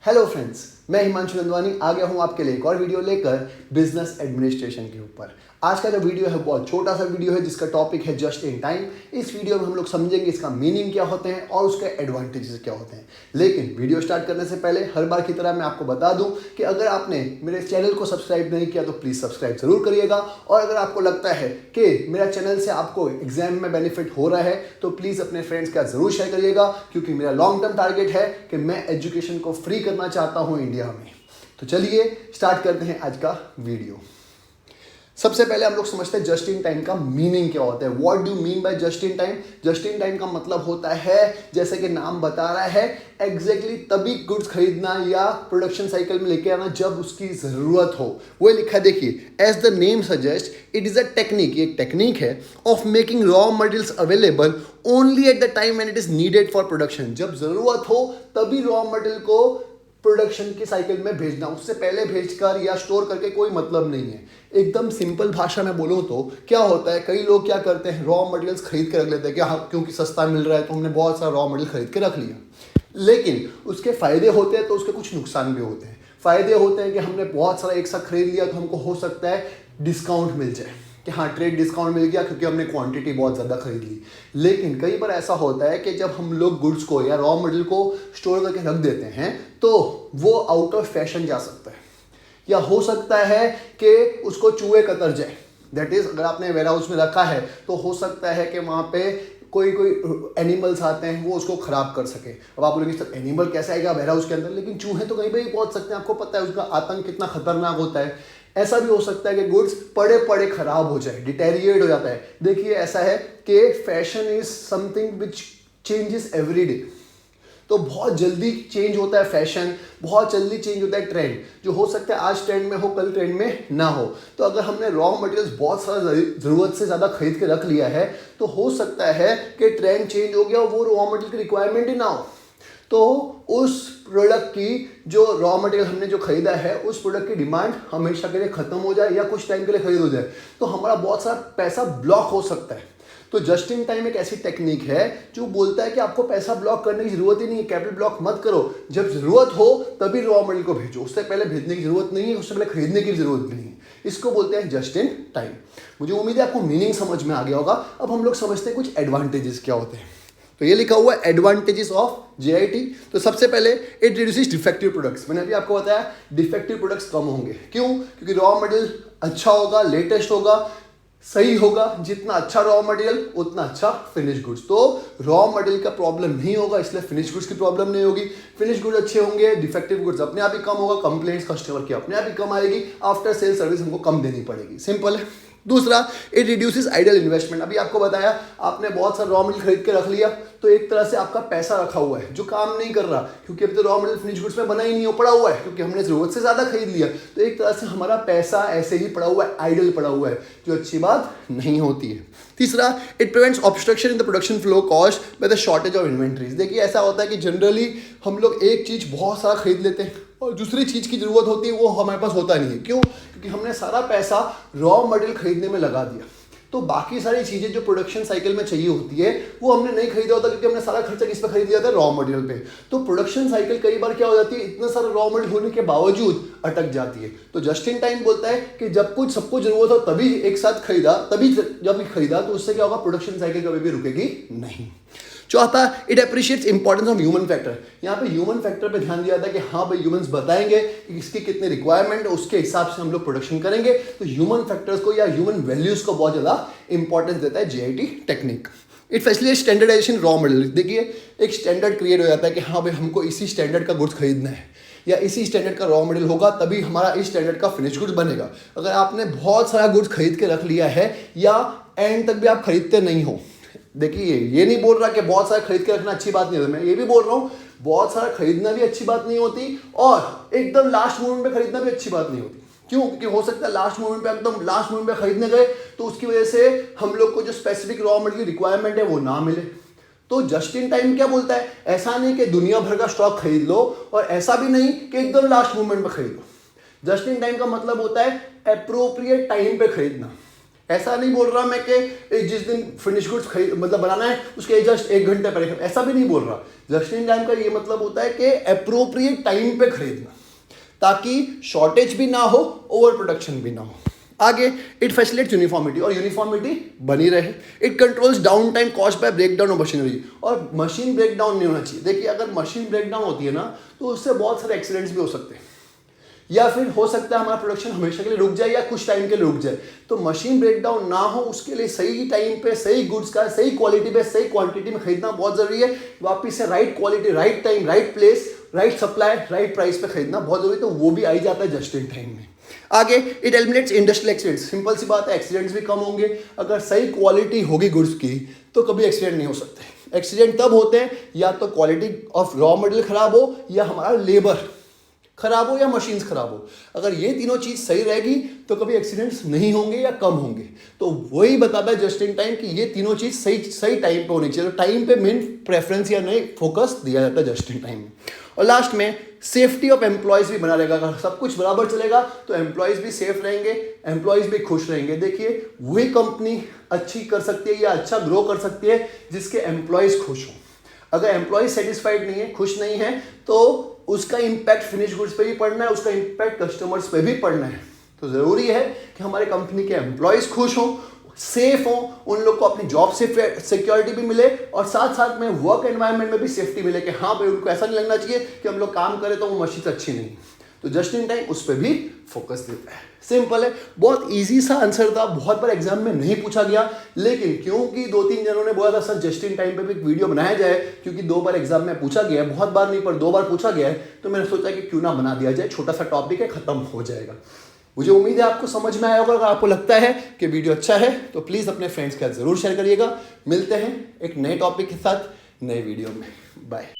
Hello friends, मैं हिमांशु नंदवानी आ गया हूं आपके लिए एक और वीडियो लेकर बिजनेस एडमिनिस्ट्रेशन के ऊपर। आज का जो वीडियो है बहुत छोटा सा वीडियो है जिसका टॉपिक है जस्ट इन टाइम। इस वीडियो में हम लोग समझेंगे इसका मीनिंग क्या होते हैं और उसके एडवांटेजेस क्या होते हैं। लेकिन वीडियो स्टार्ट करने से पहले हर बार की तरह मैं आपको बता दूं कि अगर आपने मेरे चैनल को सब्सक्राइब नहीं किया तो प्लीज़ सब्सक्राइब जरूर करिएगा। और अगर आपको लगता है कि मेरा चैनल से आपको एग्जाम में बेनिफिट हो रहा है तो प्लीज़ अपने फ्रेंड्स का जरूर शेयर करिएगा, क्योंकि मेरा लॉन्ग टर्म टारगेट है कि मैं एजुकेशन को फ्री करना चाहता हूँ इंडिया में। तो चलिए स्टार्ट करते हैं आज का वीडियो। सबसे पहले हम लोग समझते हैं जस्ट इन टाइम का मीनिंग क्या होता है। What do mean by just in time? Just in time का मतलब होता है, जैसे कि नाम बता रहा है, एग्जैक्टली तभी गुड्स खरीदना या प्रोडक्शन साइकिल में लेके आना जब उसकी जरूरत हो। वो लिखा है, देखिए, as the name suggest it is a technique, ये एक टेक्निक है of making raw materials available only at the time when it is needed for production. जब जरूरत हो तभी रॉ मटेरियल को प्रोडक्शन की साइकिल में भेजना, उससे पहले भेजकर या स्टोर करके कोई मतलब नहीं है। एकदम सिंपल भाषा में बोलूँ तो क्या होता है, कई लोग क्या करते हैं, रॉ मटेरियल्स खरीद के रख लेते हैं कि हाँ क्योंकि सस्ता मिल रहा है तो हमने बहुत सारा रॉ मटेरियल खरीद के रख लिया। लेकिन उसके फायदे होते हैं तो उसके कुछ नुकसान भी होते हैं। फायदे होते हैं कि हमने बहुत सारा एक साथ खरीद लिया तो हमको हो सकता है डिस्काउंट मिल जाए कि हाँ ट्रेड डिस्काउंट मिल गया क्योंकि हमने क्वांटिटी बहुत ज़्यादा खरीद ली। लेकिन कई बार ऐसा होता है कि जब हम लोग गुड्स को या रॉ मटेरियल को स्टोर करके रख देते हैं तो वो आउट ऑफ फैशन जा सकता है, या हो सकता है कि उसको चूहे कतर जाए। दैट इज, अगर आपने वेयर हाउस में रखा है तो हो सकता है कि वहाँ पे कोई एनिमल्स आते हैं वो उसको खराब कर सके। अब आप बोलेंगे सर एनिमल कैसे आएगा वेयर हाउस के अंदर, लेकिन चूहे तो कहीं पे भी पहुंच सकते हैं। आपको पता है उसका आतंक कितना खतरनाक होता है। ऐसा भी हो सकता है कि गुड्स पड़े पड़े खराब हो जाए, डिटेरिएट हो जाता है। देखिए ऐसा है कि fashion is something which changes every day. तो बहुत जल्दी चेंज होता है फैशन, बहुत जल्दी चेंज होता है ट्रेंड। जो हो सकता है आज ट्रेंड में हो कल ट्रेंड में ना हो। तो अगर हमने रॉ मटेरियल्स बहुत सारा ज़रूरत से ज़्यादा खरीद के रख लिया है तो हो सकता है कि ट्रेंड चेंज हो गया और वो रॉ मटेरियल की रिक्वायरमेंट ही ना हो, तो उस प्रोडक्ट की जो रॉ मटेरियल हमने जो खरीदा है उस प्रोडक्ट की डिमांड हमेशा के लिए खत्म हो जाए या कुछ टाइम के लिए खरीद हो जाए, तो हमारा बहुत सारा पैसा ब्लॉक हो सकता है। तो जस्ट इन टाइम एक ऐसी टेक्निक है जो बोलता है कि आपको पैसा ब्लॉक करने की जरूरत ही नहीं है, कैपिटल ब्लॉक मत करो। जब जरूरत हो तभी रॉ मटेरियल को भेजो, उससे पहले भेजने की जरूरत नहीं है, उससे पहले खरीदने की जरूरत नहीं है। इसको बोलते हैं जस्ट इन टाइम। मुझे उम्मीद है आपको मीनिंग समझ में आ गया होगा। अब हम लोग समझते हैं कुछ एडवांटेजेस क्या होते हैं। तो ये लिखा हुआ है एडवांटेजेस ऑफ JIT। तो सबसे पहले इट रिड्यूसेस डिफेक्टिव प्रोडक्ट्स। मैंने अभी आपको बताया डिफेक्टिव प्रोडक्ट्स कम होंगे। क्यों? क्योंकि रॉ मटेरियल अच्छा होगा, लेटेस्ट होगा, सही होगा। जितना अच्छा रॉ मटेरियल उतना अच्छा फिनिश गुड्स। तो रॉ मटेरियल का प्रॉब्लम नहीं होगा, इसलिए फिनिश गुड्स की प्रॉब्लम नहीं होगी। फिनिश गुड्स अच्छे होंगे, डिफेक्टिव गुड्स अपने आप ही कम होगा, कंप्लेंट्स कस्टमर की अपने आप ही कम आएगी, आफ्टर सेल सर्विस हमको कम देनी पड़ेगी। सिंपल है। दूसरा, इट रिड्यूसेस आइडल इन्वेस्टमेंट। अभी आपको बताया आपने बहुत सारा रॉ मटेरियल खरीद के रख लिया तो एक तरह से आपका पैसा रखा हुआ है जो काम नहीं कर रहा, क्योंकि अभी तो रॉ मटेरियल फिनिश गुड्स में बना ही नहीं हो, पड़ा हुआ है, क्योंकि हमने जरूरत से ज्यादा खरीद लिया। तो एक तरह से हमारा पैसा ऐसे ही पड़ा हुआ है, आइडल पड़ा हुआ है, जो अच्छी बात नहीं होती है। तीसरा, it prevents obstruction in the production flow cost by the shortage of inventories. देखिए ऐसा होता है कि जनरली हम लोग एक चीज बहुत सारा खरीद लेते हैं और दूसरी चीज की जरूरत होती है वो हमारे पास होता नहीं है। क्यों? क्योंकि हमने सारा पैसा रॉ मटेरियल खरीदने में लगा दिया, तो बाकी सारी चीजें जो प्रोडक्शन साइकिल में चाहिए होती है वो हमने नहीं खरीदा होता, क्योंकि हमने सारा खर्चा किस पे खरीद लिया था? रॉ मटेरियल पे। तो प्रोडक्शन साइकिल कई बार क्या हो जाती है, इतना सारा रॉ मटेरियल होने के बावजूद अटक जाती है। तो जस्ट इन टाइम बोलता है कि जब कुछ सबको जरूरत हो तभी एक साथ खरीदा, तभी जब खरीदा तो उससे क्या होगा, प्रोडक्शन साइकिल कभी भी रुकेगी नहीं। चौथा, it appreciates importance of human factor. यहाँ पे ह्यूमन फैक्टर पे ध्यान दिया था कि हाँ भाई ह्यूमंस बताएंगे कि इसकी कितनी रिक्वायरमेंट है, उसके हिसाब से हम लोग प्रोडक्शन करेंगे। तो ह्यूमन फैक्टर्स को या ह्यूमन वैल्यूज को बहुत ज़्यादा इंपॉर्टेंस देता है JIT technique. It facilitates standardisation raw material. देखिए एक स्टैंडर्ड क्रिएट हो जाता है कि हाँ भाई हमको इसी स्टैंडर्ड का गुड्स खरीदना है या इसी स्टैंडर्ड का रॉ मटेरियल होगा तभी हमारा इस स्टैंडर्ड का फिनिश गुड्स बनेगा। अगर आपने बहुत सारा गुड्स खरीद के रख लिया है या एंड तक भी आप खरीदते नहीं हो, देखिए ये नहीं बोल रहा कि बहुत सारा खरीद के रखना अच्छी बात नहीं होती, मैं ये भी बोल रहा हूँ बहुत सारा खरीदना भी अच्छी बात नहीं होती और एकदम लास्ट मोमेंट पे खरीदना भी अच्छी बात नहीं होती। क्यों? क्योंकि हो सकता है लास्ट मोमेंट पे, एकदम लास्ट मोमेंट पे खरीदने गए तो उसकी वजह से हम लोग को जो स्पेसिफिक रॉ मटेरियल की रिक्वायरमेंट है वो ना मिले। तो जस्ट इन टाइम क्या बोलता है, ऐसा नहीं कि दुनिया भर का स्टॉक खरीद लो और ऐसा भी नहीं कि एकदम लास्ट मोमेंट पे खरीद लो। जस्ट इन टाइम का मतलब होता है अप्रोप्रिएट टाइम पे खरीदना। ऐसा नहीं बोल रहा मैं कि जिस दिन फिनिश गुड्स मतलब बनाना है उसके जस्ट 1 घंटे पहले, ऐसा भी नहीं बोल रहा। जस्ट इन टाइम का ये मतलब होता है कि अप्रोप्रिएट टाइम पे खरीदना, ताकि शॉर्टेज भी ना हो, ओवर प्रोडक्शन भी ना हो। आगे, इट फैसिलिटेट्स यूनिफॉर्मिटी, और यूनिफॉर्मिटी बनी रहे। It controls down time cost by breakdown of machinery, और मशीन ब्रेकडाउन नहीं होना चाहिए। देखिए, अगर मशीन ब्रेकडाउन होती है ना तो उससे बहुत सारे एक्सीडेंट्स भी हो सकते हैं, या फिर हो सकता है हमारा प्रोडक्शन हमेशा के लिए रुक जाए या कुछ टाइम के लिए रुक जाए। तो मशीन ब्रेकडाउन ना हो उसके लिए सही टाइम पे सही गुड्स का सही क्वालिटी पे सही क्वांटिटी में खरीदना बहुत जरूरी है। वापिस से right quality, right time, right place, right supply, right price पे खरीदना बहुत जरूरी है। तो वो भी आई जाता है जस्ट इन टाइम में। आगे, it eliminates industrial accidents. Simple सी बात है, एक्सीडेंट्स भी कम होंगे। अगर सही क्वालिटी होगी गुड्स की तो कभी एक्सीडेंट नहीं हो सकते। एक्सीडेंट तब होते हैं या तो क्वालिटी ऑफ रॉ मटेरियल खराब हो, या हमारा लेबर खराब हो, या मशीन्स खराब हो। अगर ये तीनों चीज़ सही रहेगी तो कभी एक्सीडेंट्स नहीं होंगे या कम होंगे। तो वही बताता है जस्ट इन टाइम कि ये तीनों चीज़ सही टाइम पे होनी चाहिए। तो टाइम पे मेन प्रेफरेंस या नहीं फोकस दिया जाता है जस्ट इन टाइम में। और लास्ट में, सेफ्टी ऑफ एम्प्लॉयज़ भी बना रहेगा। अगर सब कुछ बराबर चलेगा तो एम्प्लॉयज़ भी सेफ रहेंगे, एम्प्लॉयज़ भी खुश रहेंगे। देखिए, वही कंपनी अच्छी कर सकती है या अच्छा ग्रो कर सकती है जिसके एम्प्लॉयज़ खुश हों। अगर एम्प्लॉयज़ सेटिस्फाइड नहीं है, खुश नहीं है, तो उसका इम्पैक्ट फिनिश गुड्स पे भी पड़ना है, उसका इम्पैक्ट कस्टमर्स पे भी पड़ना है। तो ज़रूरी है कि हमारे कंपनी के एम्प्लॉयज़ खुश हों, सेफ हों, उन लोग को अपनी जॉब से सिक्योरिटी भी मिले, और साथ साथ में वर्क एनवायरनमेंट में भी सेफ्टी मिले कि हाँ भाई, उनको ऐसा नहीं लगना चाहिए कि हम लोग काम करें तो वो मशीन अच्छी नहीं। तो जस्ट इन टाइम उस पर भी फोकस देता है। सिंपल है, बहुत इजी सा आंसर था, बहुत बार एग्जाम में नहीं पूछा गया, लेकिन क्योंकि 2-3 जनों ने बोला था सर जस्ट इन टाइम पे भी एक वीडियो बनाया जाए, क्योंकि 2 बार एग्जाम में पूछा गया है, बहुत बार नहीं पर 2 बार पूछा गया है, तो मैंने सोचा कि क्यों ना बना दिया जाए। छोटा सा टॉपिक है, खत्म हो जाएगा। मुझे उम्मीद है आपको समझ में आया होगा। अगर आपको लगता है कि वीडियो अच्छा है तो प्लीज़ अपने फ्रेंड्स के साथ ज़रूर शेयर करिएगा। मिलते हैं एक नए टॉपिक के साथ नए वीडियो में। बाय।